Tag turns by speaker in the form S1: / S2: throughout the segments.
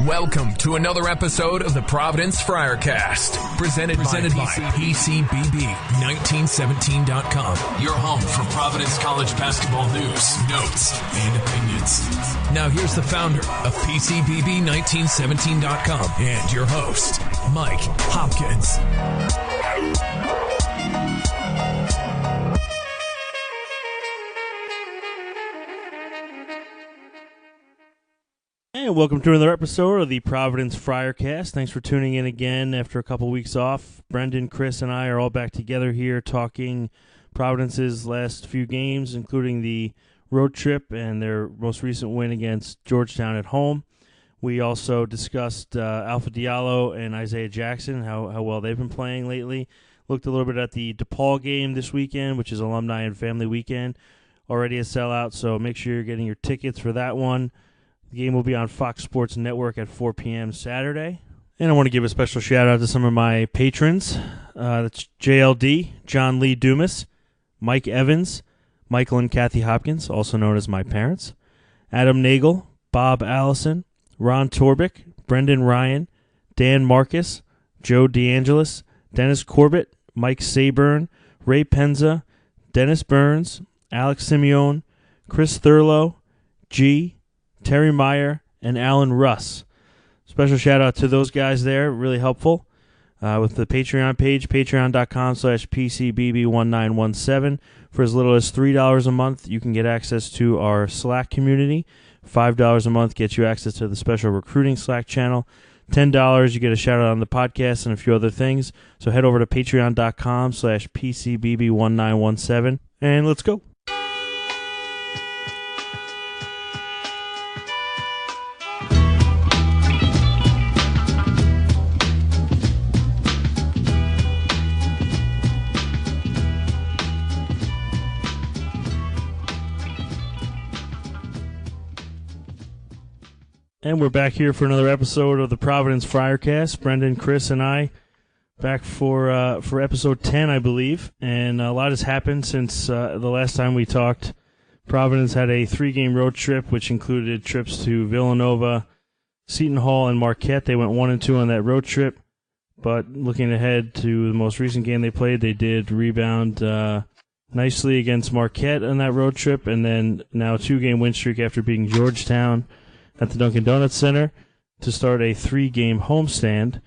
S1: Welcome to another episode of the Providence Friarcast, presented by PCBB1917.com, your home for Providence College basketball news, notes, and opinions. Now here's the founder of PCBB1917.com and your host, Mike Hopkins.
S2: And welcome to another episode of the Providence Friarcast. Thanks for tuning in again after a couple weeks off. Brendan, Chris, and I are all back together here talking Providence's last few games, including the road trip and their most recent win against Georgetown at home. We also discussed Alpha Diallo and Isaiah Jackson, how well they've been playing lately. Looked a little bit at the DePaul game this weekend, which is Alumni and Family Weekend. Already a sellout, so make sure you're getting your tickets for that one. The game will be on Fox Sports Network at 4 p.m. Saturday. And I want to give a special shout-out to some of my patrons. That's JLD, John Lee Dumas, Mike Evans, Michael and Kathy Hopkins, also known as my parents, Adam Nagel, Bob Allison, Ron Torbick, Brendan Ryan, Dan Marcus, Joe DeAngelis, Dennis Corbett, Mike Sayburn, Ray Penza, Dennis Burns, Alex Simeone, Chris Thurlow, G., Terry Meyer, and Alan Russ. Special shout-out to those guys there. Really helpful. With the Patreon page, patreon.com/PCBB1917. For as little as $3 a month, you can get access to our Slack community. $5 a month gets you access to the special recruiting Slack channel. $10, you get a shout-out on the podcast and a few other things. So head over to patreon.com/PCBB1917. And let's go. And we're back here for another episode of the Providence Friarcast. Brendan, Chris, and I back for episode 10, I believe. And a lot has happened since the last time we talked. Providence had a 3-game road trip, which included trips to Villanova, Seton Hall, and Marquette. They went 1-2 on that road trip. But looking ahead to the most recent game they played, they did rebound nicely against Marquette on that road trip. And then now a 2-game win streak after beating Georgetown at the Dunkin' Donuts Center to start a 3-game homestand.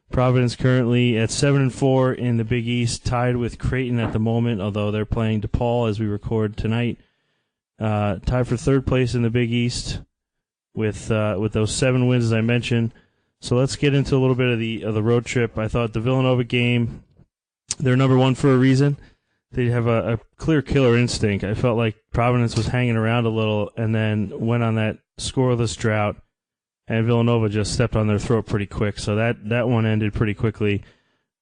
S2: Providence currently at 7-4 in the Big East, tied with Creighton at the moment, although they're playing DePaul as we record tonight. Tied for 3rd place in the Big East with those 7 wins, as I mentioned. So let's get into a little bit of the road trip. I thought the Villanova game, they're number 1 for a reason. They have a clear killer instinct. I felt like Providence was hanging around a little and then went on that scoreless drought, and Villanova just stepped on their throat pretty quick. So that one ended pretty quickly.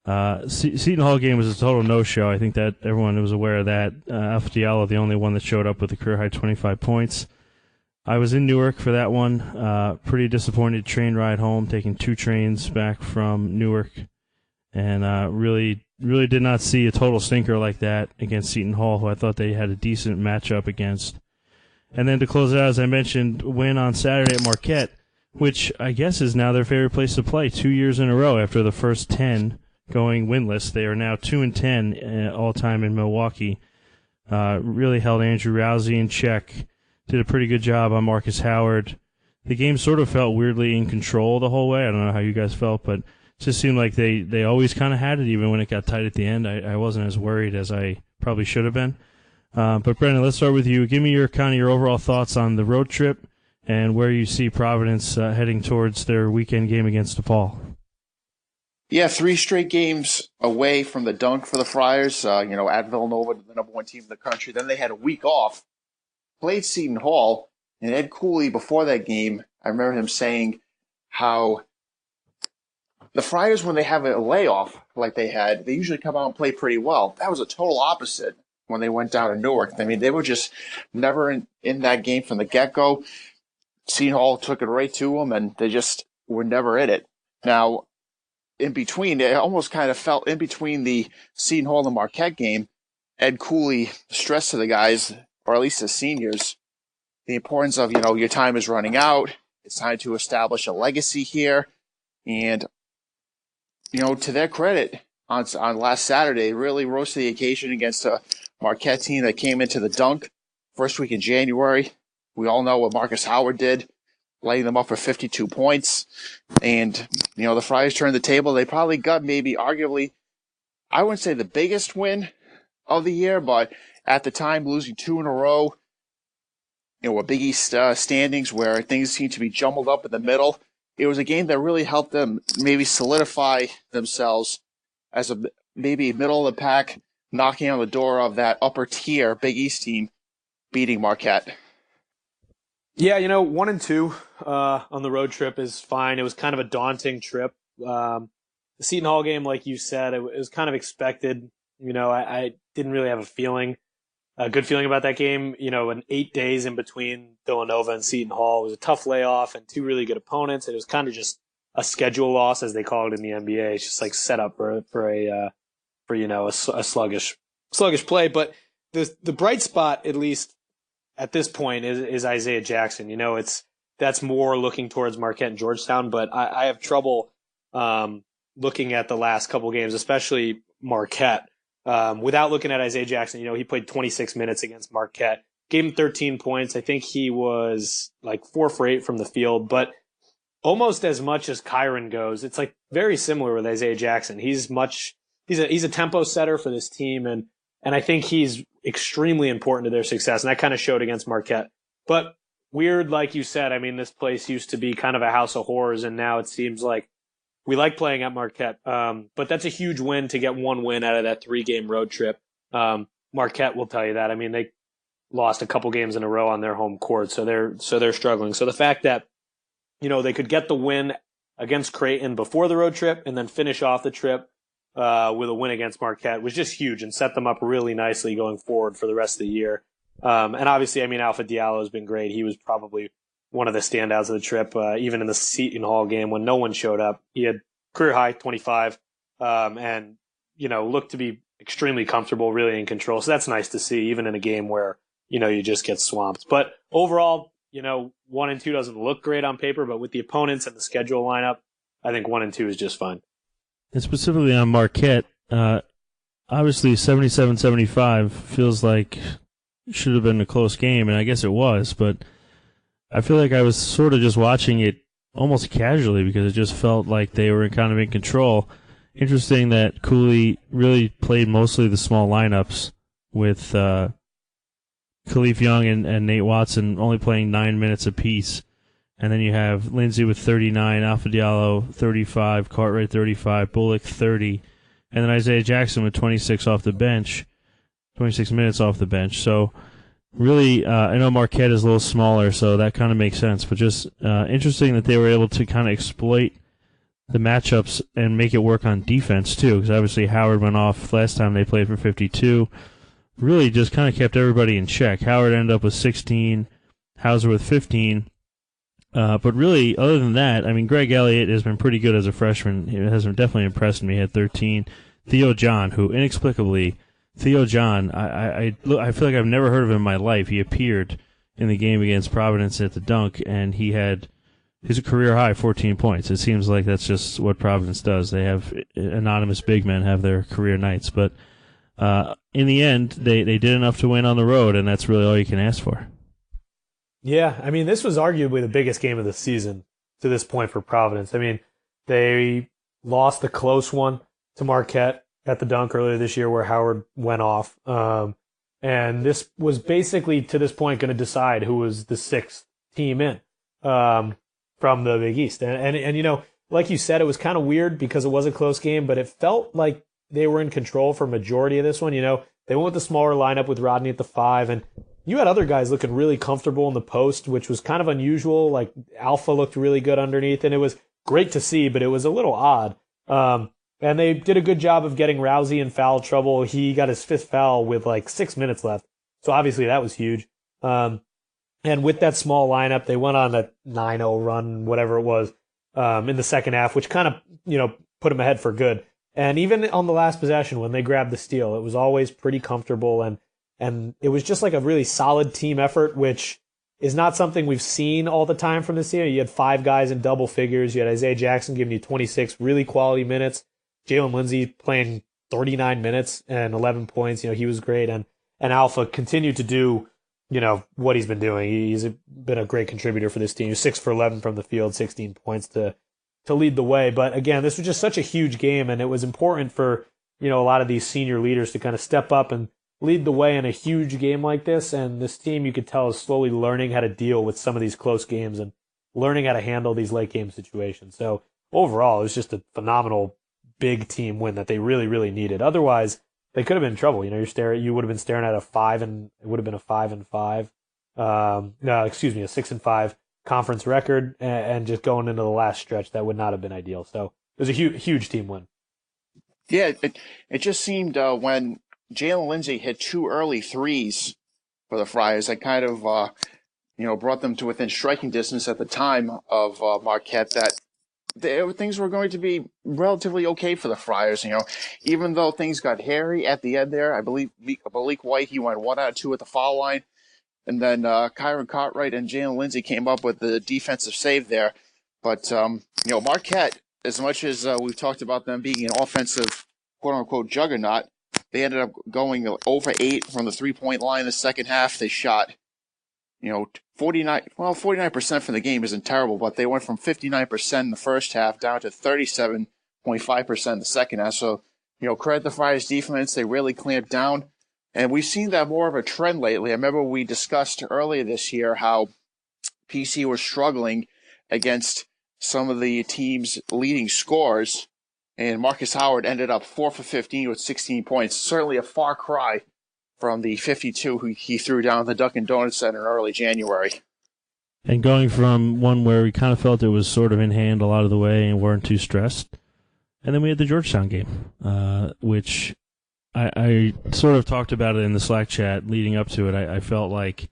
S2: Seton Hall game was a total no-show. I think that everyone was aware of that. Alpha Diallo, the only one that showed up with a career-high 25 points. I was in Newark for that one. Pretty disappointed train ride home, taking 2 trains back from Newark, and really did not see a total stinker like that against Seton Hall, who I thought they had a decent matchup against. And then to close it out, as I mentioned, win on Saturday at Marquette, which I guess is now their favorite place to play 2 years in a row after the first 10 going winless. They are now 2-10 all-time in Milwaukee. Really held Andrew Rousey in check. Did a pretty good job on Marcus Howard. The game sort of felt weirdly in control the whole way. I don't know how you guys felt, but it just seemed like they always kind of had it, even when it got tight at the end. I wasn't as worried as I probably should have been. But Brendan, let's start with you. Give me your overall thoughts on the road trip and where you see Providence heading towards their weekend game against DePaul.
S3: Yeah, 3 straight games away from the dunk for the Friars. At Villanova, the number 1 team in the country. Then they had a week off, played Seton Hall, and Ed Cooley before that game, I remember him saying how the Friars, when they have a layoff like they had, they usually come out and play pretty well. That was a total opposite when they went down to Newark. I mean, they were just never in that game from the get-go. Seton Hall took it right to them, and they just were never in it. Now, in between, it almost kind of felt in between the Seton Hall and Marquette game, Ed Cooley stressed to the guys, or at least the seniors, the importance of, your time is running out. It's time to establish a legacy here. And, to their credit, on last Saturday, they really rose to the occasion against a Marquette team that came into the dunk first week in January. We all know what Marcus Howard did, lighting them up for 52 points. And, the Friars turned the table. They probably got maybe arguably, I wouldn't say the biggest win of the year, but at the time, losing 2 in a row, a Big East standings where things seem to be jumbled up in the middle. It was a game that really helped them maybe solidify themselves as a maybe middle of the pack, knocking on the door of that upper tier Big East team, beating Marquette.
S4: Yeah, 1-2 on the road trip is fine. It was kind of a daunting trip. The Seton Hall game, like you said, it was kind of expected. I didn't really have a good feeling about that game. In 8 days in between Villanova and Seton Hall, it was a tough layoff and 2 really good opponents. It was kind of just a schedule loss, as they call it in the NBA. It's just like set up for a sluggish play. But the bright spot, at least at this point, is Isaiah Jackson. That's more looking towards Marquette and Georgetown, but I have trouble looking at the last couple games, especially Marquette, without looking at Isaiah Jackson. He played 26 minutes against Marquette, gave him 13 points. I think he was like 4 for 8 from the field, but almost as much as Kyron goes, it's like very similar with Isaiah Jackson. He's a tempo setter for this team, and I think he's extremely important to their success, and that kind of showed against Marquette. But weird, like you said, this place used to be kind of a house of horrors, and now it seems like we like playing at Marquette. But that's a huge win to get 1 win out of that 3-game road trip. Marquette will tell you that. They lost a couple games in a row on their home court, so they're struggling. So the fact that they could get the win against Creighton before the road trip and then finish off the trip with a win against Marquette was just huge and set them up really nicely going forward for the rest of the year. And obviously, Alpha Diallo has been great. He was probably one of the standouts of the trip, even in the Seton Hall game when no one showed up. He had career high 25 and looked to be extremely comfortable, really in control. So that's nice to see, even in a game where you just get swamped. But overall, 1 and 2 doesn't look great on paper, but with the opponents and the schedule lineup, I think 1 and 2 is just fine.
S2: And specifically on Marquette, obviously 77-75 feels like it should have been a close game, and I guess it was, but I feel like I was sort of just watching it almost casually because it just felt like they were kind of in control. Interesting that Cooley really played mostly the small lineups with Khalif Young and Nate Watson only playing 9 minutes apiece. And then you have Lindsey with 39, Alpha Diallo 35, Cartwright 35, Bullock 30, and then Isaiah Jackson with 26 off the bench, 26 minutes off the bench. So really, I know Marquette is a little smaller, so that kind of makes sense. But just interesting that they were able to kind of exploit the matchups and make it work on defense too, because obviously Howard went off last time they played for 52. Really just kind of kept everybody in check. Howard ended up with 16, Hauser with 15. But really, other than that, Greg Elliott has been pretty good as a freshman. He has definitely impressed me. He had 13. Theo John, who inexplicably, I feel like I've never heard of him in my life. He appeared in the game against Providence at the dunk, and he had his career high 14 points. It seems like that's just what Providence does. They have anonymous big men have their career nights. But in the end, they did enough to win on the road, and that's really all you can ask for.
S4: Yeah, this was arguably the biggest game of the season to this point for Providence. They lost the close one to Marquette at the dunk earlier this year where Howard went off. And this was basically, to this point, going to decide who was the 6th team in from the Big East. And like you said, it was kind of weird because it was a close game, but it felt like they were in control for majority of this one. They went with the smaller lineup with Rodney at the 5, and you had other guys looking really comfortable in the post, which was kind of unusual. Like Alpha looked really good underneath, and it was great to see, but it was a little odd. And they did a good job of getting Rousey in foul trouble. He got his 5th foul with like 6 minutes left. So obviously that was huge. And with that small lineup, they went on a 9-0 run, whatever it was, in the second half, which kind of, put them ahead for good. And even on the last possession, when they grabbed the steal, it was always pretty comfortable, and it was just like a really solid team effort, which is not something we've seen all the time from this year. You had 5 guys in double figures. You had Isaiah Jackson giving you 26 really quality minutes. Jalen Lindsey playing 39 minutes and 11 points. He was great. And Alpha continued to do, what he's been doing. He's been a great contributor for this team. He's 6 for 11 from the field, 16 points to lead the way. But again, this was just such a huge game, and it was important for, a lot of these senior leaders to kind of step up and lead the way in a huge game like this. And this team, you could tell, is slowly learning how to deal with some of these close games and learning how to handle these late game situations. So overall, it was just a phenomenal big team win that they really, really needed. Otherwise, they could have been in trouble. You would have been staring at a 5-5. A 6-5 conference record, and just going into the last stretch, that would not have been ideal. So it was a huge team win.
S3: Yeah, it just seemed when Jalen Lindsey hit 2 early threes for the Friars, that kind of brought them to within striking distance at the time of Marquette, that things were going to be relatively okay for the Friars. Even though things got hairy at the end there, I believe Malik White, he went 1 out of 2 at the foul line, and then Kyron Cartwright and Jalen Lindsey came up with the defensive save there. But Marquette, as much as we've talked about them being an offensive quote-unquote juggernaut, they ended up going over 8 from the 3-point line in the second half. They shot 49% from the game isn't terrible, but they went from 59% in the first half down to 37.5% in the second half. So, credit the Friars defense. They really clamped down. And we've seen that more of a trend lately. I remember we discussed earlier this year how PC was struggling against some of the team's leading scorers, and Marcus Howard ended up 4 for 15 with 16 points. Certainly a far cry from the 52 who he threw down at the Dunkin' Donuts Center in early January.
S2: And going from one where we kind of felt it was sort of in hand a lot of the way and weren't too stressed. And then we had the Georgetown game, which I sort of talked about it in the Slack chat leading up to it. I felt like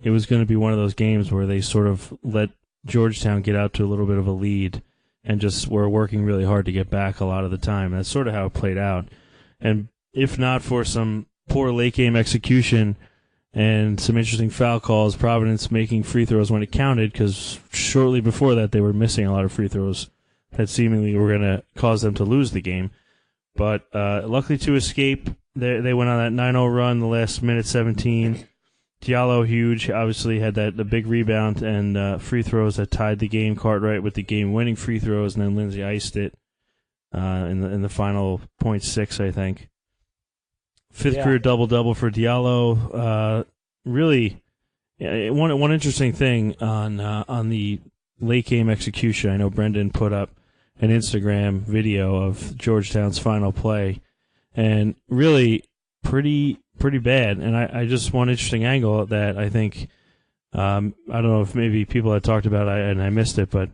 S2: it was going to be one of those games where they sort of let Georgetown get out to a little bit of a lead and just were working really hard to get back a lot of the time. And that's sort of how it played out. And if not for some poor late game execution and some interesting foul calls, Providence making free throws when it counted, because shortly before that they were missing a lot of free throws that seemingly were going to cause them to lose the game. But luckily to escape, they went on that 9-0 run the last minute 17. Diallo, huge, obviously had the big rebound and free throws that tied the game. Cartwright with the game-winning free throws, and then Lindsey iced it in the final .6, I think. Fifth career double-double for Diallo. Really, one interesting thing on the late game execution. I know Brendan put up an Instagram video of Georgetown's final play, and really pretty bad. And I just one interesting angle that I think I don't know if maybe people had talked about and I missed it, but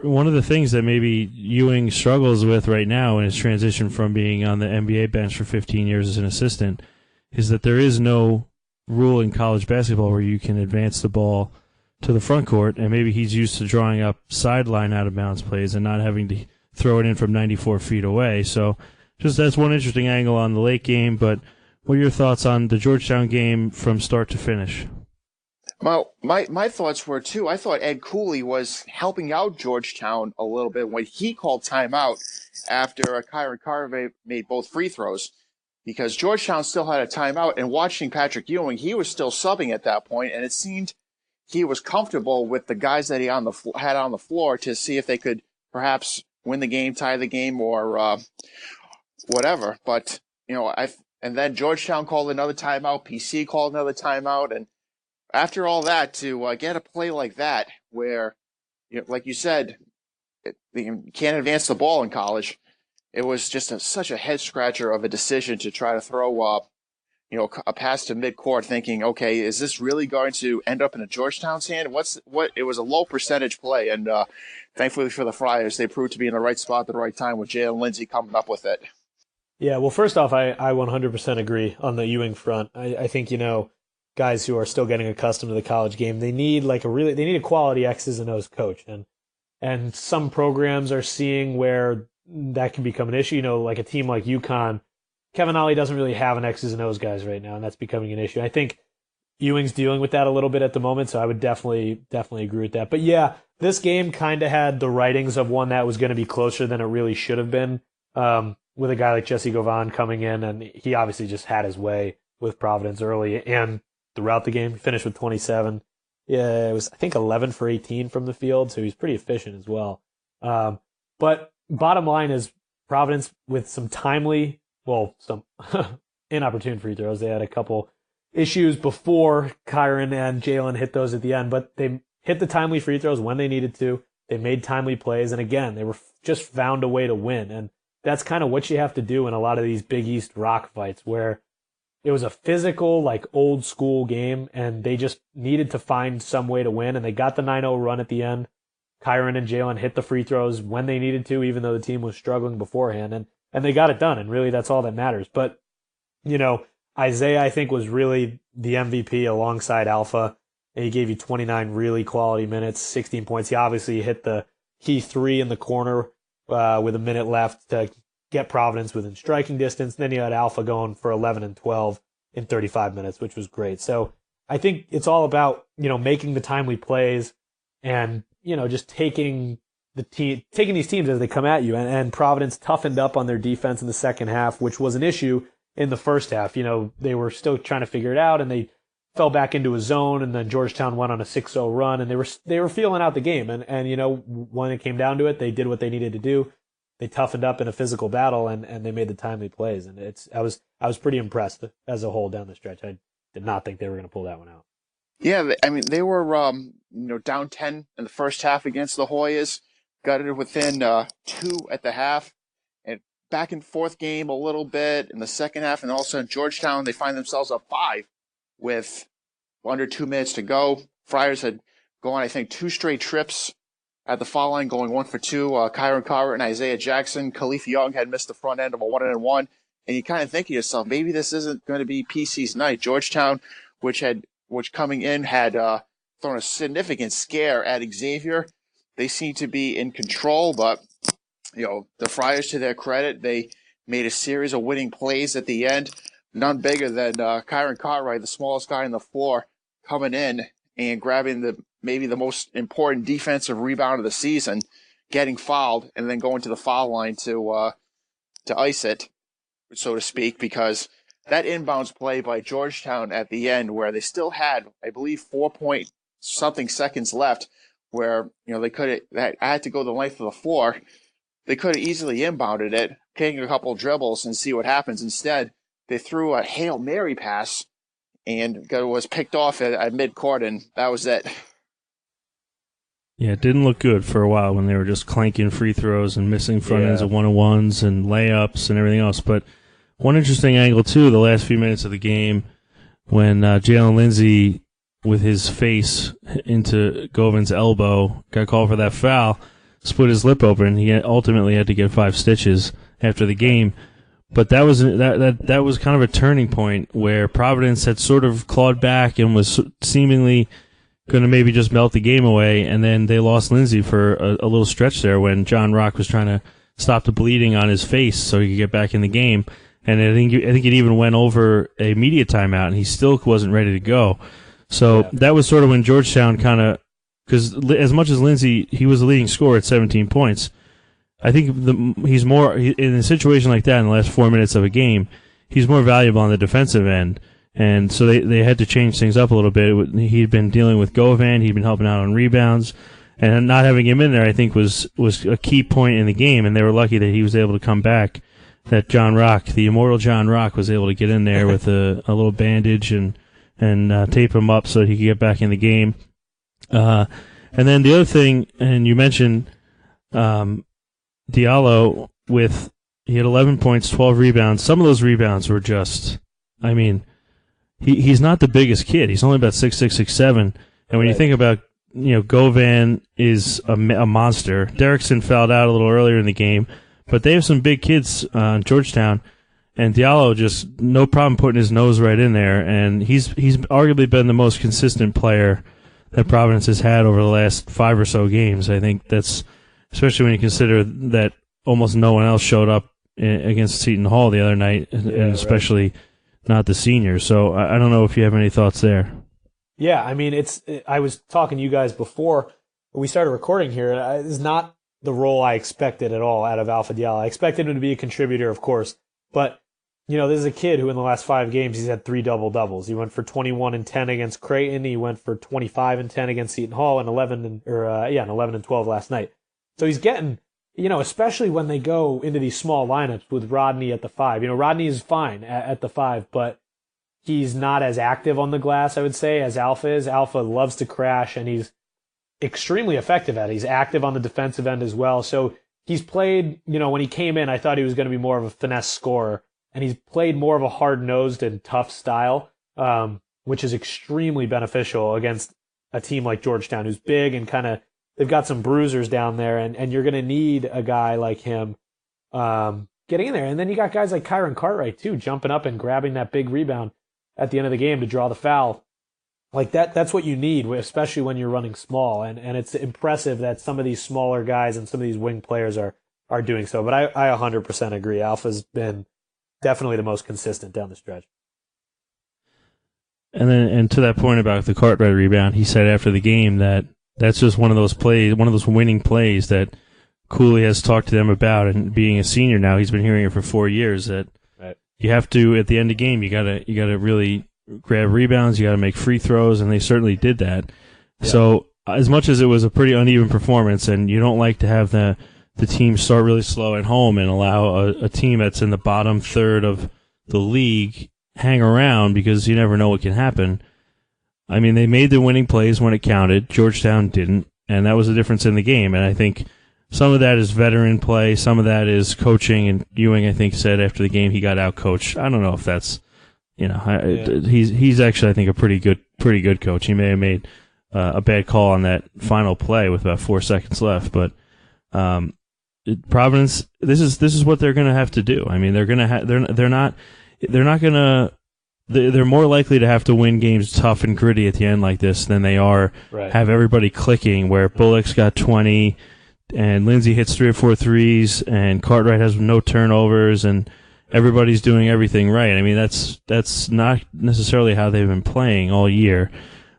S2: one of the things that maybe Ewing struggles with right now in his transition from being on the NBA bench for 15 years as an assistant is that there is no rule in college basketball where you can advance the ball to the front court, and maybe he's used to drawing up sideline out-of-bounds plays and not having to throw it in from 94 feet away. So just that's one interesting angle on the late game, but what are your thoughts on the Georgetown game from start to finish?
S3: Well, my thoughts were, too, I thought Ed Cooley was helping out Georgetown a little bit when he called timeout after Kyron Carver made both free throws, because Georgetown still had a timeout, and watching Patrick Ewing, he was still subbing at that point, and it seemed he was comfortable with the guys that he had on the floor to see if they could perhaps win the game, tie the game, or whatever. But, and then Georgetown called another timeout, PC called another timeout, and after all that, to get a play like that where, like you said, you can't advance the ball in college, it was just such a head-scratcher of a decision to try to throw a pass to midcourt, thinking, okay, is this really going to end up in a Georgetown's hand? It was a low percentage play, and thankfully for the Friars, they proved to be in the right spot at the right time with Jalen Lindsey coming up with it.
S4: Yeah, well, first off, I 100% agree on the Ewing front. I think, guys who are still getting accustomed to the college game, they need a quality X's and O's coach, and some programs are seeing where that can become an issue. Like a team like UConn, Kevin Ollie doesn't really have an X's and O's guys right now, and that's becoming an issue. I think Ewing's dealing with that a little bit at the moment, so I would definitely agree with that. But yeah, this game kind of had the writings of one that was going to be closer than it really should have been, with a guy like Jesse Govan coming in, and he obviously just had his way with Providence early and throughout the game. He finished with 27. Yeah, it was, I think, 11 for 18 from the field, so he's pretty efficient as well. But bottom line is Providence with some some inopportune free throws. They had a couple issues before Kyron and Jalen hit those at the end, but they hit the timely free throws when they needed to. They made timely plays, and again, they were just found a way to win. And that's kind of what you have to do in a lot of these Big East rock fights, where it was a physical, like old school game, and they just needed to find some way to win, and they got the 9-0 run at the end. Kyron and Jalen hit the free throws when they needed to, even though the team was struggling beforehand, and they got it done, and really that's all that matters. But, Isaiah, I think, was really the MVP alongside Alpha. And he gave you 29 really quality minutes, 16 points. He obviously hit the key three in the corner with a minute left to get Providence within striking distance. And then you had Alpha going for 11 and 12 in 35 minutes, which was great. So I think it's all about, making the timely plays and, just taking these teams as they come at you. And Providence toughened up on their defense in the second half, which was an issue in the first half. They were still trying to figure it out, and they fell back into a zone, and then Georgetown went on a 6-0 run, and they were feeling out the game. And when it came down to it, they did what they needed to do. They toughened up in a physical battle, and they made the timely plays. And I was pretty impressed as a whole down the stretch. I did not think they were going to pull that one out.
S3: Yeah, I mean, they were down 10 in the first half against the Hoyas, got it within 2 at the half, and back and forth game a little bit in the second half, and also in Georgetown, they find themselves up 5 with under 2 minutes to go. Friars had gone, I think, 2 straight trips at the foul line, going 1 for 2. Kyron Carver and Isaiah Jackson. Khalif Young had missed the front end of a 1-and-1. And you kind of think to yourself, maybe this isn't going to be PC's night. Georgetown, which coming in had thrown a significant scare at Xavier. They seem to be in control, but the Friars, to their credit, they made a series of winning plays at the end. None bigger than Kyron Cartwright, the smallest guy on the floor, coming in and grabbing maybe the most important defensive rebound of the season, getting fouled, and then going to the foul line to ice it, so to speak, because that inbounds play by Georgetown at the end, where they still had, I believe, 4-point-something seconds left, where they had to go the length of the floor. They could have easily inbounded it, taking a couple dribbles and see what happens. Instead, they threw a Hail Mary pass and was picked off at midcourt, and that was it.
S2: Yeah, it didn't look good for a while when they were just clanking free throws and missing front ends of 1-on-1s and layups and everything else. But one interesting angle, too, the last few minutes of the game, when Jalen Lindsey, with his face into Govan's elbow, got called for that foul, split his lip open. He ultimately had to get 5 stitches after the game. But that was kind of a turning point where Providence had sort of clawed back and was seemingly going to maybe just melt the game away, and then they lost Lindsey for a little stretch there when John Rock was trying to stop the bleeding on his face so he could get back in the game. And I think it even went over a media timeout, and he still wasn't ready to go. So that was sort of when Georgetown kind of, because as much as Lindsey, he was the leading scorer at 17 points. I think he's more, in a situation like that in the last 4 minutes of a game, he's more valuable on the defensive end. And so they had to change things up a little bit. He'd been dealing with Govan, he'd been helping out on rebounds, and not having him in there, I think, was a key point in the game, and they were lucky that he was able to come back, that John Rock, the immortal John Rock, was able to get in there with a little bandage and tape him up so that he could get back in the game. And then the other thing, and you mentioned Diallo, he had 11 points, 12 rebounds. Some of those rebounds were just, he's not the biggest kid. He's only about 6'6", 6'7". And when you think about, Govan is a monster. Derrickson fouled out a little earlier in the game, but they have some big kids in Georgetown, and Diallo just no problem putting his nose right in there. And he's arguably been the most consistent player that Providence has had over the last 5 or so games. I think that's, especially when you consider that almost no one else showed up against Seton Hall the other night, and especially not the seniors. So I don't know if you have any thoughts there.
S4: Yeah, I mean, I was talking to you guys before we started recording here. It's not the role I expected at all out of Alpha Diallo. I expected him to be a contributor, of course, but this is a kid who in the last 5 games he's had 3 double-doubles. He went for 21 and 10 against Creighton. He went for 25 and 10 against Seton Hall, and 11 and 12 last night. So he's getting, especially when they go into these small lineups with Rodney at the 5. Rodney is fine at the 5, but he's not as active on the glass, I would say, as Alpha is. Alpha loves to crash, and he's extremely effective at it. He's active on the defensive end as well. So he's played, when he came in, I thought he was going to be more of a finesse scorer. And he's played more of a hard-nosed and tough style, which is extremely beneficial against a team like Georgetown, who's big and they've got some bruisers down there, and you're going to need a guy like him getting in there. And then you got guys like Kyron Cartwright, too, jumping up and grabbing that big rebound at the end of the game to draw the foul. Like that's what you need, especially when you're running small. And it's impressive that some of these smaller guys and some of these wing players are doing so. But I 100% agree. Alpha's been definitely the most consistent down the stretch.
S2: And to that point about the Cartwright rebound, he said after the game that that's just one of those plays, one of those winning plays that Cooley has talked to them about. And being a senior now, he's been hearing it for 4 years that you have to, at the end of the game, you gotta really grab rebounds, you gotta make free throws, and they certainly did that. Yeah. So as much as it was a pretty uneven performance, and you don't like to have the team start really slow at home and allow a team that's in the bottom third of the league hang around because you never know what can happen. I mean, they made the winning plays when it counted. Georgetown didn't, and that was the difference in the game. And I think some of that is veteran play. Some of that is coaching. And Ewing, I think, said after the game he got out-coached. I don't know if that's, he's actually, I think, a pretty good coach. He may have made a bad call on that final play with about 4 seconds left, but Providence, this is what they're going to have to do. I mean, they're more likely to have to win games tough and gritty at the end like this than they are have everybody clicking, where Bullock's got 20 and Lindsay hits 3 or 4 threes and Cartwright has no turnovers and everybody's doing everything right. I mean, that's not necessarily how they've been playing all year.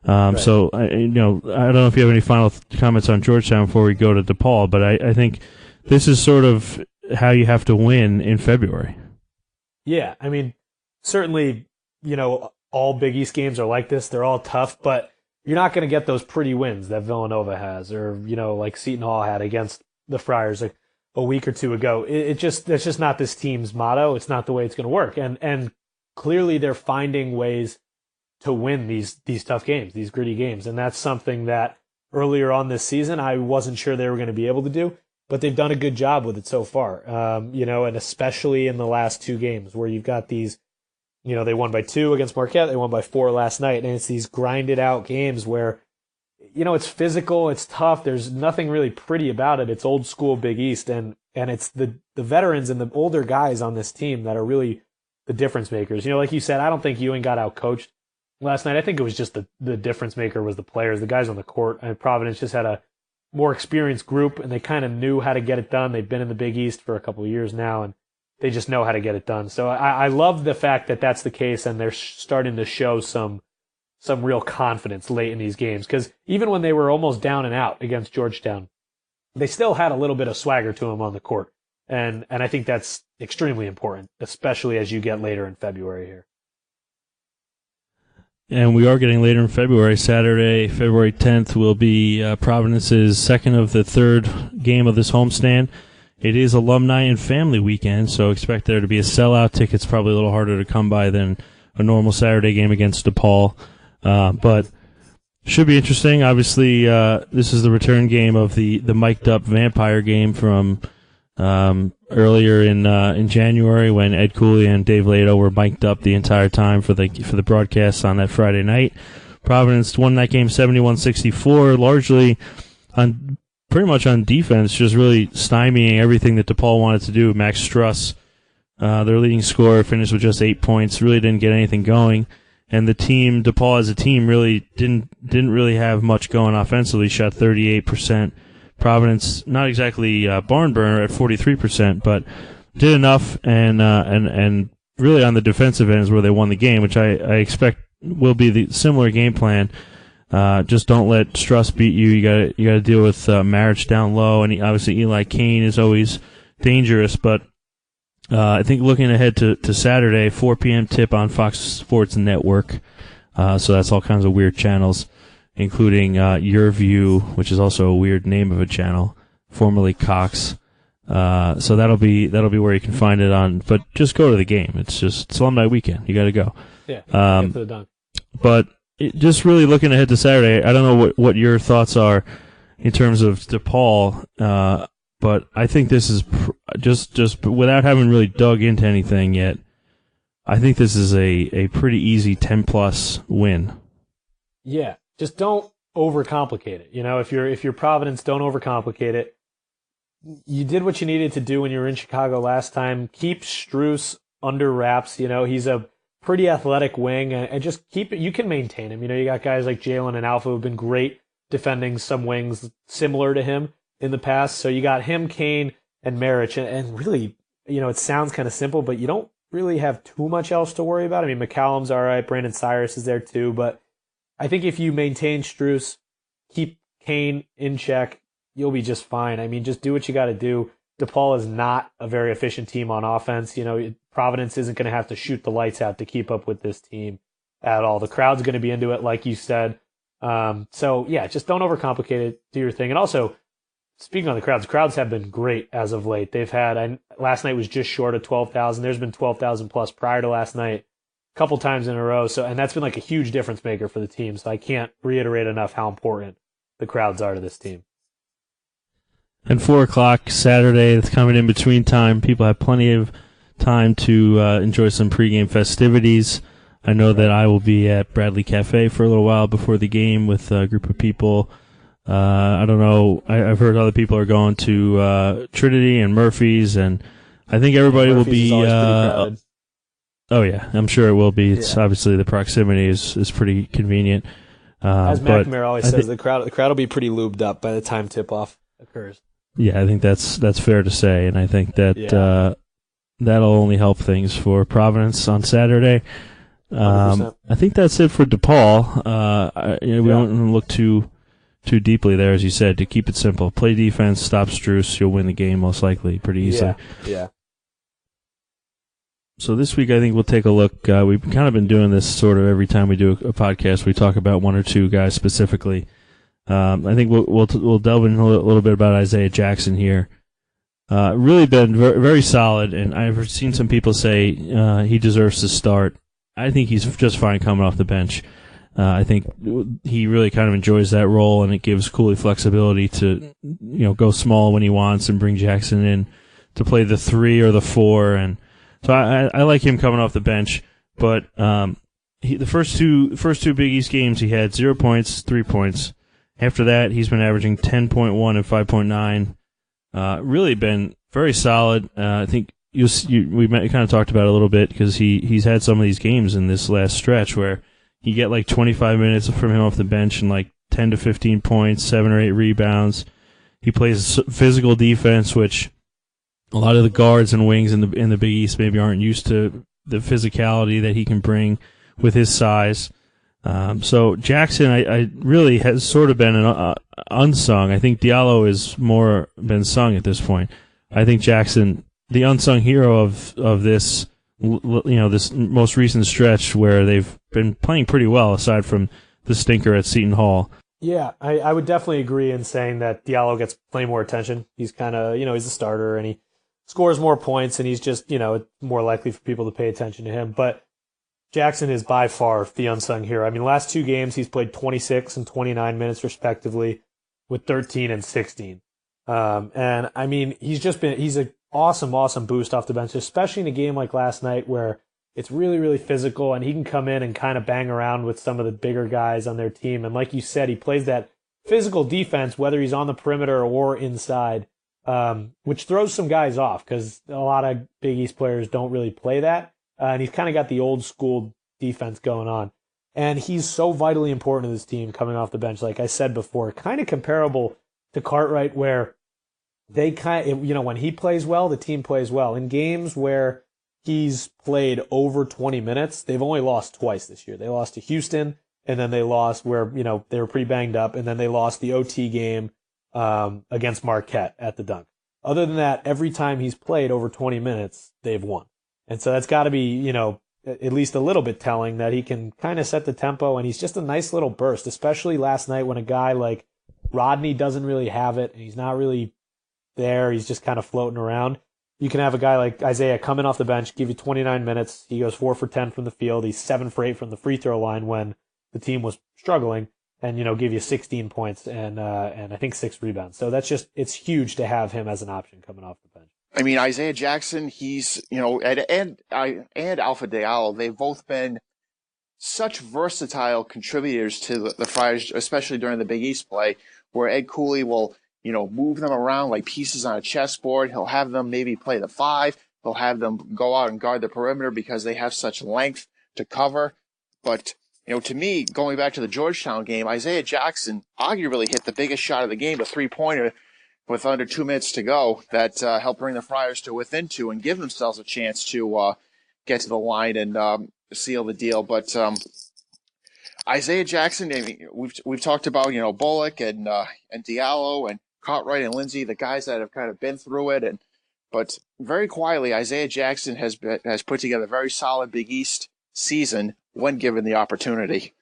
S2: So I don't know if you have any final comments on Georgetown before we go to DePaul, but I think this is sort of how you have to win in February. Yeah, I mean, certainly, all Big East games are like this. They're all tough, but you're not going to get those pretty wins that Villanova has, or, like Seton Hall had against the Friars a week or two ago. That's just not this team's motto. It's not the way it's going to work. And clearly they're finding ways to win these tough games, these gritty games. And that's something that earlier on this season, I wasn't sure they were going to be able to do. But they've done a good job with it so far, and especially in the last 2 games where you've got these, they won by 2 against Marquette, they won by 4 last night, and it's these grinded out games where, it's physical, it's tough, there's nothing really pretty about it. It's old school Big East, and it's the veterans and the older guys on this team that are really the difference makers. Like you said, I don't think Ewing got out coached last night. I think it was just the difference maker was the players, the guys on the court, and Providence just had a more experienced group, and they kind of knew how to get it done. They've been in the Big East for a couple of years now, and they just know how to get it done. So I love the fact that that's the case, and they're starting to show some real confidence late in these games, because even when they were almost down and out against Georgetown, they still had a little bit of swagger to them on the court, and I think that's extremely important, especially as you get later in February here. And we are getting later in February. Saturday, February 10th, will be Providence's second of the third game of this homestand. It is Alumni and Family Weekend, so expect there to be a sellout. Tickets probably a little harder to come by than a normal Saturday game against DePaul. But should be interesting. Obviously, this is the return game of the mic'd up vampire game from earlier in January when Ed Cooley and Dave Lato were mic'd up the entire time for the broadcasts on that Friday night. Providence won that game 71-64, largely pretty much on defense, just really stymieing everything that DePaul wanted to do. Max Struss, their leading scorer, finished with just 8 points, really didn't get anything going. And the team, DePaul as a team, really didn't really have much going offensively, shot 38%. Providence, not exactly barn burner at 43%, but did enough, and really on the defensive end is where they won the game, which I expect will be the similar game plan. Just don't let Struss beat you. You got to deal with Marich down low, and obviously Eli Kane is always dangerous. But I think looking ahead to Saturday, 4 p.m. tip on Fox Sports Network. So that's all kinds of weird channels, including Your View, which is also a weird name of a channel, formerly Cox. So that'll be where you can find it on. But just go to the game. It's Alumni weekend. You got to go.
S4: Yeah. Get to the dunk.
S2: But just really looking ahead to Saturday, I don't know what your thoughts are in terms of DePaul, but I think this is just without having really dug into anything yet, I think this is a pretty easy 10-plus win.
S4: Yeah, just don't overcomplicate it. If you're Providence, don't overcomplicate it. You did what you needed to do when you were in Chicago last time. Keep Strus under wraps. He's a pretty athletic wing, and just keep it. You can maintain him. You got guys like Jalen and Alpha who've been great defending some wings similar to him in the past. So you got him, Kane, and Marich, and really, it sounds kind of simple, but you don't really have too much else to worry about. I mean, McCallum's all right, Brandon Cyrus is there too, but I think if you maintain Strus, keep Kane in check, you'll be just fine. I mean, just do what you got to do. DePaul is not a very efficient team on offense. Providence isn't going to have to shoot the lights out to keep up with this team at all. The crowd's going to be into it, like you said. So, yeah, just don't overcomplicate it. Do your thing. And also, speaking of the crowds have been great as of late. They've had, last night was just short of 12,000. There's been 12,000 plus prior to last night, a couple times in a row. So, and that's been like a huge difference maker for the team. So I can't reiterate enough how important the crowds are to this team.
S2: And 4 o'clock Saturday, it's coming in between time. People have plenty of time to enjoy some pregame festivities. I know that I will be at Bradley Cafe for a little while before the game with a group of people. I don't know. I've heard other people are going to Trinity and Murphy's, and I think everybody will be. Oh yeah, I'm sure it will be. It's obviously the proximity is pretty convenient.
S4: As McNamara always says, the crowd will be pretty lubed up by the time tip off occurs.
S2: Yeah, I think that's fair to say, and I think that that'll only help things for Providence on Saturday. I think that's it for DePaul. We don't look too deeply there, as you said. To keep it simple, play defense, stop Strus, you'll win the game most likely pretty easily.
S4: Yeah.
S2: So this week, I think we'll take a look. We've kind of been doing this sort of every time we do a podcast. We talk about one or two guys specifically. I think we'll delve in a little bit about Isaiah Jackson here. Really been very, very solid, and I've seen some people say he deserves to start. I think he's just fine coming off the bench. I think he really kind of enjoys that role, and it gives Cooley flexibility to go small when he wants and bring Jackson in to play the 3 or the 4. And so I like him coming off the bench. But the first two Big East games, he had 0 points, 3 points. After that, he's been averaging 10.1 and 5.9. Really been very solid. I think we kind of talked about it a little bit because he's had some of these games in this last stretch where you get like 25 minutes from him off the bench and like 10 to 15 points, 7 or 8 rebounds. He plays physical defense, which a lot of the guards and wings in the Big East maybe aren't used to the physicality that he can bring with his size. So Jackson, I really has sort of been an unsung. I think Diallo is more been sung at this point. I think Jackson, the unsung hero of this, this most recent stretch where they've been playing pretty well aside from the stinker at Seton Hall.
S4: Yeah, I would definitely agree in saying that Diallo gets plenty more attention. He's kind of, he's a starter and he scores more points and he's just, more likely for people to pay attention to him. But Jackson is by far the unsung hero. I mean, last 2 games, he's played 26 and 29 minutes respectively with 13 and 16. And I mean, he's an awesome boost off the bench, especially in a game like last night where it's really, really physical and he can come in and kind of bang around with some of the bigger guys on their team. And like you said, he plays that physical defense, whether he's on the perimeter or inside, which throws some guys off because a lot of Big East players don't really play that. And he's kind of got the old school defense going on. And he's so vitally important to this team coming off the bench. Like I said before, kind of comparable to Cartwright where they when he plays well, the team plays well. In games where he's played over 20 minutes, they've only lost twice this year. They lost to Houston, and then they lost where, they were pretty banged up, and then they lost the OT game against Marquette at the Dunk. Other than that, every time he's played over 20 minutes, they've won. And so that's got to be, at least a little bit telling that he can kind of set the tempo, and he's just a nice little burst, especially last night when a guy like Rodney doesn't really have it, and he's not really there. He's just kind of floating around. You can have a guy like Isaiah coming off the bench, give you 29 minutes. He goes 4 for 10 from the field. He's 7 for 8 from the free throw line when the team was struggling, and, give you 16 points and I think 6 rebounds. So it's huge to have him as an option coming off the bench.
S3: I mean, Isaiah Jackson, he's, and Alpha Diallo, they've both been such versatile contributors to the Friars, especially during the Big East play, where Ed Cooley will, move them around like pieces on a chessboard. He'll have them maybe play the 5. He'll have them go out and guard the perimeter because they have such length to cover. But, to me, going back to the Georgetown game, Isaiah Jackson arguably hit the biggest shot of the game, a 3-pointer, with under 2 minutes to go, that helped bring the Friars to within 2 and give themselves a chance to get to the line and seal the deal. But Isaiah Jackson, I mean, we've talked about Bullock and Diallo and Cartwright and Lindsay, the guys that have kind of been through it, but very quietly, Isaiah Jackson has put together a very solid Big East season when given the opportunity.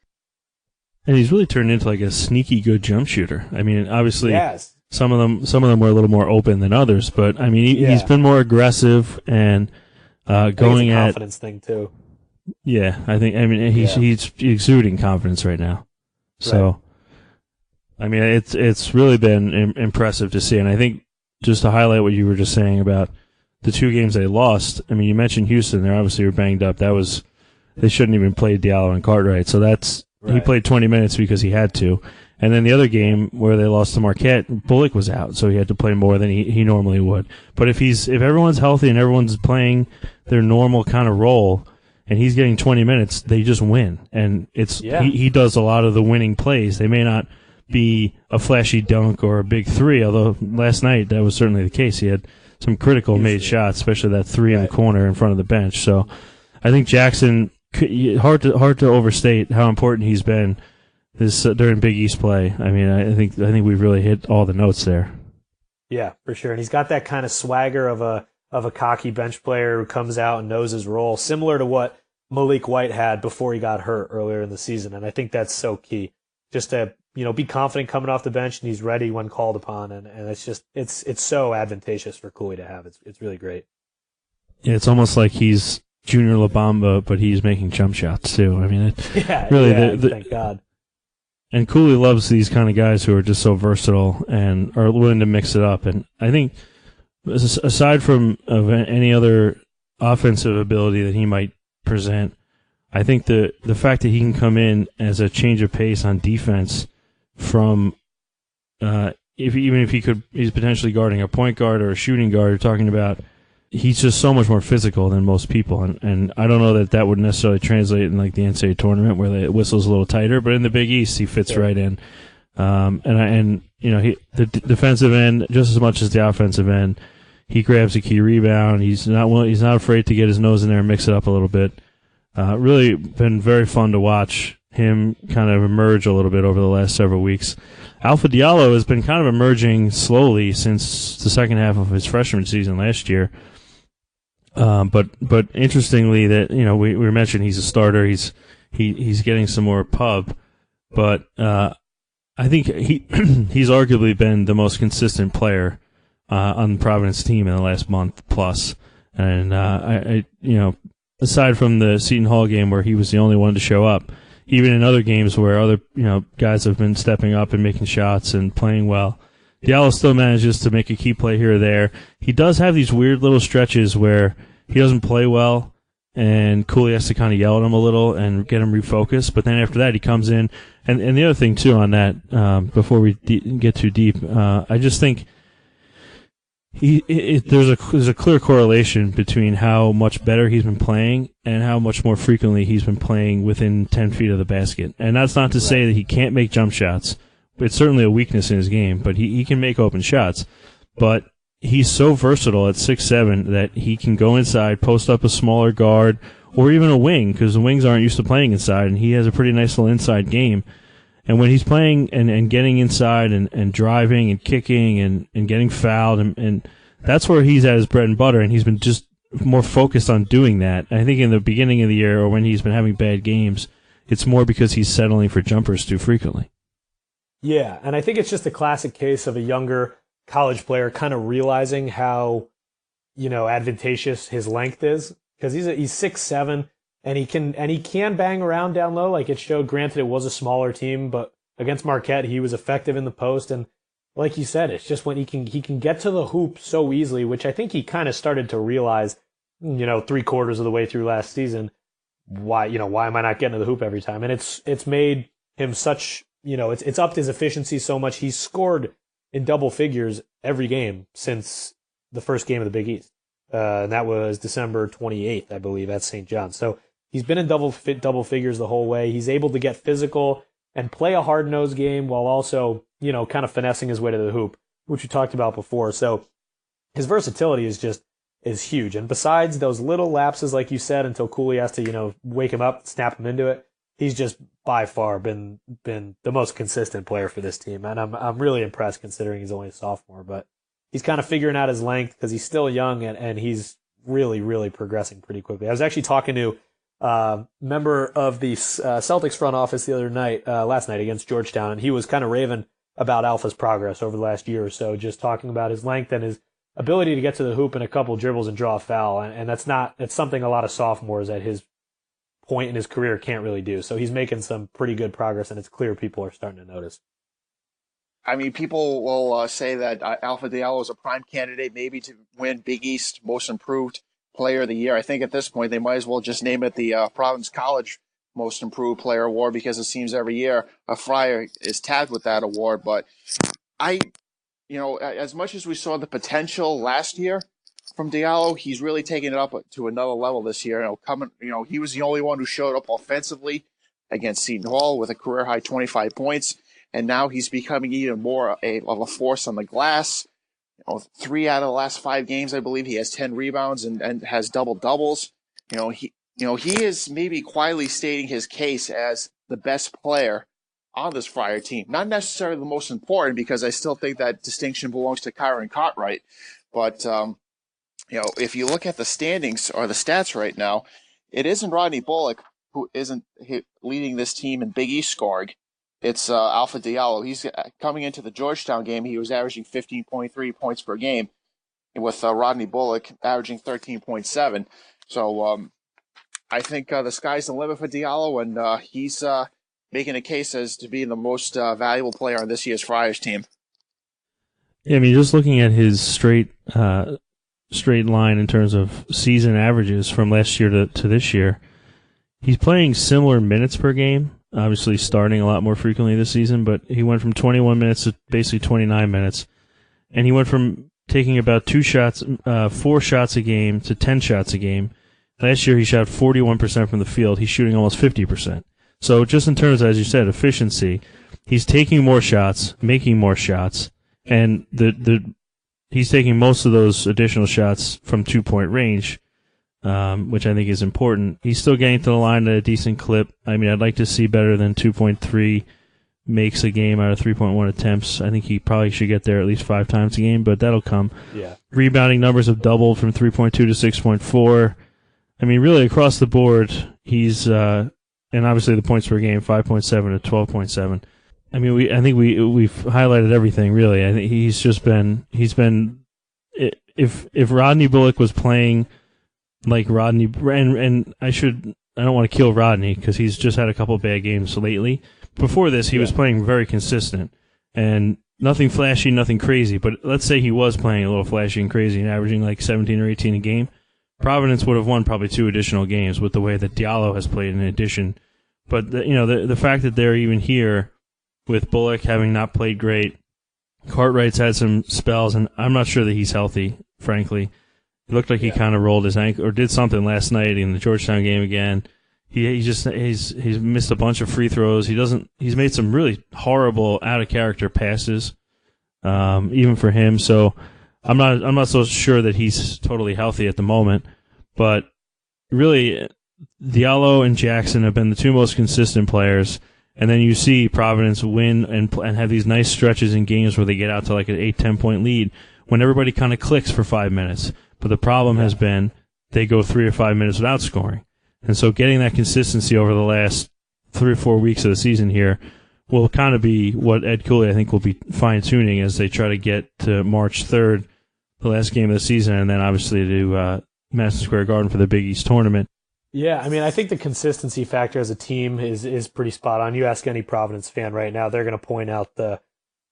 S2: And he's really turned into like a sneaky good jump shooter. I mean, obviously,
S4: yes.
S2: Some of them were a little more open than others, but I mean, he's been more aggressive and going
S4: it's a
S2: at
S4: confidence thing too.
S2: Yeah, he's exuding confidence right now. So,
S4: right.
S2: I mean, it's really been impressive to see. And I think just to highlight what you were just saying about the 2 games they lost. I mean, you mentioned Houston; they obviously were banged up. They shouldn't even play Diallo and Cartwright. So he played 20 minutes because he had to. And then the other game where they lost to Marquette, Bullock was out, so he had to play more than he normally would. But if everyone's healthy and everyone's playing their normal kind of role, and he's getting 20 minutes, they just win. And he does a lot of the winning plays. They may not be a flashy dunk or a big 3, although last night that was certainly the case. He had some critical made shots, especially that 3 in the corner in front of the bench. So I think Jackson, hard to overstate how important he's been during Big East play. I mean, I think we've really hit all the notes there.
S4: Yeah, for sure. And he's got that kind of swagger of a cocky bench player who comes out and knows his role, similar to what Malik White had before he got hurt earlier in the season. And I think that's so key, just to be confident coming off the bench, and he's ready when called upon. And it's so advantageous for Cooley to have. It's really great. Yeah,
S2: it's almost like he's Junior LaBamba, but he's making jump shots too. I mean,
S4: thank God.
S2: And Cooley loves these kind of guys who are just so versatile and are willing to mix it up. And I think, aside from any other offensive ability that he might present, I think the fact that he can come in as a change of pace on defense from he's potentially guarding a point guard or a shooting guard. You're talking about he's just so much more physical than most people, and I don't know that would necessarily translate in like the NCAA tournament where the whistle's a little tighter, but in the Big East he fits right in. The defensive end just as much as the offensive end, he grabs a key rebound. He's not afraid to get his nose in there and mix it up a little bit. Really been very fun to watch him kind of emerge a little bit over the last several weeks. Alpha Diallo has been kind of emerging slowly since the second half of his freshman season last year. But interestingly that, we mentioned he's a starter. He's getting some more pub, but, I think he's arguably been the most consistent player, on the Providence team in the last month plus. And, aside from the Seton Hall game where he was the only one to show up, even in other games where other, guys have been stepping up and making shots and playing well, Diallo still manages to make a key play here or there. He does have these weird little stretches where he doesn't play well, and Cooley has to kind of yell at him a little and get him refocused. But then after that, he comes in. And the other thing, too, on that, before we get too deep, I just think there's a clear correlation between how much better he's been playing and how much more frequently he's been playing within 10 feet of the basket. And that's not to say that he can't make jump shots. It's certainly a weakness in his game, but he can make open shots. But he's so versatile at 6'7" that he can go inside, post up a smaller guard, or even a wing, because the wings aren't used to playing inside, and he has a pretty nice little inside game. And when he's playing and getting inside and driving and kicking and getting fouled, and that's where he's at his bread and butter, and he's been just more focused on doing that. I think in the beginning of the year, or when he's been having bad games, it's more because he's settling for jumpers too frequently.
S4: Yeah, and I think it's just a classic case of a younger college player kind of realizing how, advantageous his length is, because he's 6'7", and he can bang around down low. Like it showed, granted it was a smaller team, but against Marquette he was effective in the post. And like you said, it's just when he can get to the hoop so easily, which I think he kind of started to realize, 3/4 of the way through last season. Why am I not getting to the hoop every time? And it's made him such, it's upped his efficiency so much. He's scored in double figures every game since the first game of the Big East. And that was December 28th, I believe, at St. John's. So he's been in double figures the whole way. He's able to get physical and play a hard-nosed game while also, kind of finessing his way to the hoop, which we talked about before. So his versatility is huge. And besides those little lapses, like you said, until Cooley has to, wake him up, snap him into it, he's just by far been the most consistent player for this team. And I'm really impressed considering he's only a sophomore, but he's kind of figuring out his length because he's still young and he's really, really progressing pretty quickly. I was actually talking to a member of the Celtics front office the other night, last night against Georgetown, and he was kind of raving about Alpha's progress over the last year or so, just talking about his length and his ability to get to the hoop in a couple dribbles and draw a foul. And that's something a lot of sophomores at his point in his career can't really do. So he's making some pretty good progress, and it's clear people are starting to notice.
S3: I mean, people will say that Alpha Diallo is a prime candidate maybe to win Big East Most Improved Player of the Year. I think at this point they might as well just name it the Providence College Most Improved Player Award, because it seems every year a Friar is tagged with that award. But as much as we saw the potential last year from Diallo, he's really taken it up to another level this year. He was the only one who showed up offensively against Seton Hall with a career-high 25 points. And now he's becoming even more of a force on the glass. 3 out of the last 5 games, I believe, he has 10 rebounds and has double-doubles. He is maybe quietly stating his case as the best player on this Friar team. Not necessarily the most important, because I still think that distinction belongs to Kyron Cartwright. But, if you look at the standings or the stats right now, it isn't Rodney Bullock who isn't leading this team in Big East scoring. It's Alpha Diallo. He's coming into the Georgetown game. He was averaging 15.3 points per game, with Rodney Bullock averaging 13.7. So I think the sky's the limit for Diallo, and he's making a case as to being the most valuable player on this year's Friars team.
S2: Yeah, I mean, just looking at his straight line in terms of season averages from last year to this year, he's playing similar minutes per game. Obviously starting a lot more frequently this season, but he went from 21 minutes to basically 29 minutes. And he went from taking about 4 shots a game to 10 shots a game. Last year he shot 41% from the field. He's shooting almost 50%. So just in terms of, as you said, efficiency, he's taking more shots, making more shots, and he's taking most of those additional shots from 2-point range, which I think is important. He's still getting to the line at a decent clip. I mean, I'd like to see better than 2.3 makes a game out of 3.1 attempts. I think he probably should get there at least 5 times a game, but that'll come. Yeah. Rebounding numbers have doubled from 3.2 to 6.4. I mean, really across the board, he's and obviously the points per game, 5.7 to 12.7. I mean, I think we've highlighted everything really. I think he's been if Rodney Bullock was playing like Rodney, and I don't want to kill Rodney because he's just had a couple bad games lately. Before this, he was playing very consistent and nothing flashy, nothing crazy. But let's say he was playing a little flashy and crazy and averaging like 17 or 18 a game. Providence would have won probably 2 additional games with the way that Diallo has played in addition. But the fact that they're even here with Bullock having not played great, Cartwright's had some spells, and I'm not sure that he's healthy, frankly. It looked like he kind of rolled his ankle or did something last night in the Georgetown game again. He's missed a bunch of free throws. He's made some really horrible out of character passes, even for him. So I'm not so sure that he's totally healthy at the moment, but really, Diallo and Jackson have been the two most consistent players. And then you see Providence win and have these nice stretches in games where they get out to like an 8-10 point lead when everybody kind of clicks for 5 minutes. But the problem has been they go 3 or 5 minutes without scoring. And so getting that consistency over the last 3 or 4 weeks of the season here will kind of be what Ed Cooley, I think, will be fine-tuning as they try to get to March 3rd, the last game of the season, and then obviously to Madison Square Garden for the Big East tournament.
S4: Yeah, I mean, I think the consistency factor as a team is pretty spot on. You ask any Providence fan right now, they're going to point out the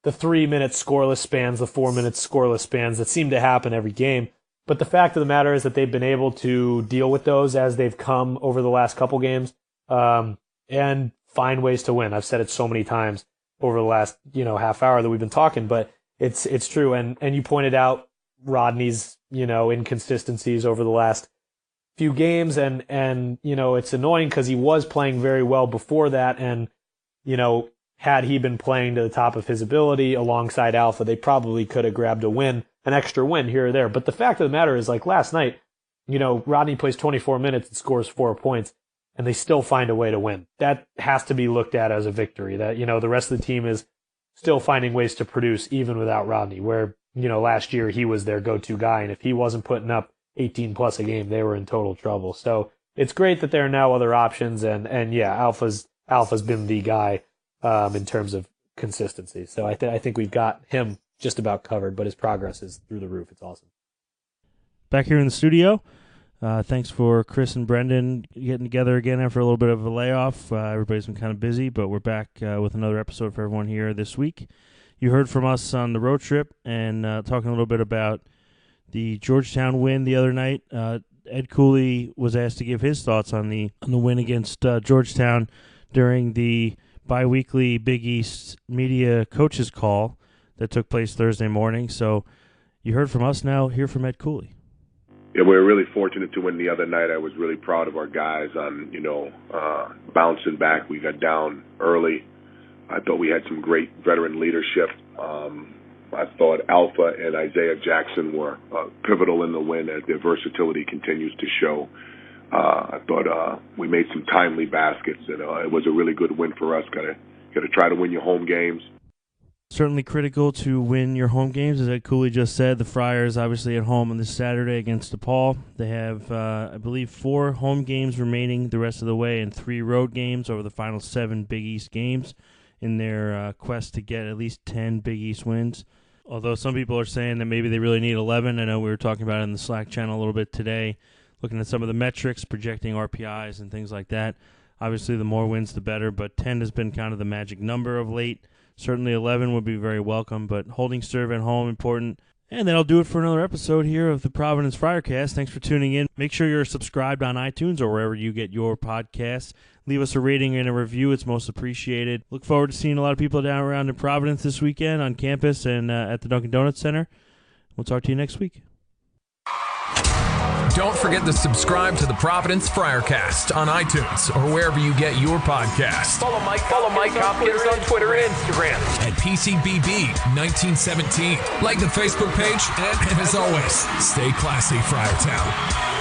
S4: 3-minute scoreless spans, the 4-minute scoreless spans that seem to happen every game. But the fact of the matter is that they've been able to deal with those as they've come over the last couple games and find ways to win. I've said it so many times over the last half hour that we've been talking, but it's true. And you pointed out Rodney's inconsistencies over the last few games, and it's annoying because he was playing very well before that, and had he been playing to the top of his ability alongside Alpha, they probably could have grabbed an extra win here or there. But the fact of the matter is, like last night, Rodney plays 24 minutes and scores 4 points, and they still find a way to win. That has to be looked at as a victory. That the rest of the team is still finding ways to produce even without Rodney. Where last year he was their go-to guy, and if he wasn't putting up 18 plus a game, they were in total trouble. So it's great that there are now other options, and yeah, Alpha's been the guy in terms of consistency. So I think we've got him just about covered, but his progress is through the roof. It's awesome.
S2: Back here in the studio, thanks for Chris and Brendan getting together again after a little bit of a layoff. Everybody's been kind of busy, but we're back with another episode for everyone here this week. You heard from us on the road trip and talking a little bit about the Georgetown win the other night. Ed Cooley was asked to give his thoughts on the win against Georgetown during the biweekly Big East media coaches call that took place Thursday morning. So you heard from us, now hear from Ed Cooley.
S5: Yeah, we were really fortunate to win the other night. I was really proud of our guys on, bouncing back. We got down early. I thought we had some great veteran leadership. I thought Alpha and Isaiah Jackson were pivotal in the win as their versatility continues to show. I thought we made some timely baskets, and it was a really good win for us. Got to try to win your home games.
S2: Certainly critical to win your home games, as Ed Cooley just said. The Friars obviously at home on this Saturday against DePaul. They have, I believe, 4 home games remaining the rest of the way and 3 road games over the final 7 Big East games in their quest to get at least 10 Big East wins. Although some people are saying that maybe they really need 11. I know we were talking about it in the Slack channel a little bit today, looking at some of the metrics, projecting RPIs and things like that. Obviously, the more wins, the better, but 10 has been kind of the magic number of late. Certainly 11 would be very welcome, but holding serve at home, important. And that'll do it for another episode here of the Providence Friarcast. Thanks for tuning in. Make sure you're subscribed on iTunes or wherever you get your podcasts. Leave us a rating and a review. It's most appreciated. Look forward to seeing a lot of people down around in Providence this weekend on campus and at the Dunkin' Donuts Center. We'll talk to you next week.
S1: Don't forget to subscribe to the Providence Friarcast on iTunes or wherever you get your podcasts.
S6: Follow Mike Hopkins on Twitter and Instagram
S1: At PCBB1917. Like the Facebook page, and as always, stay classy, Friartown.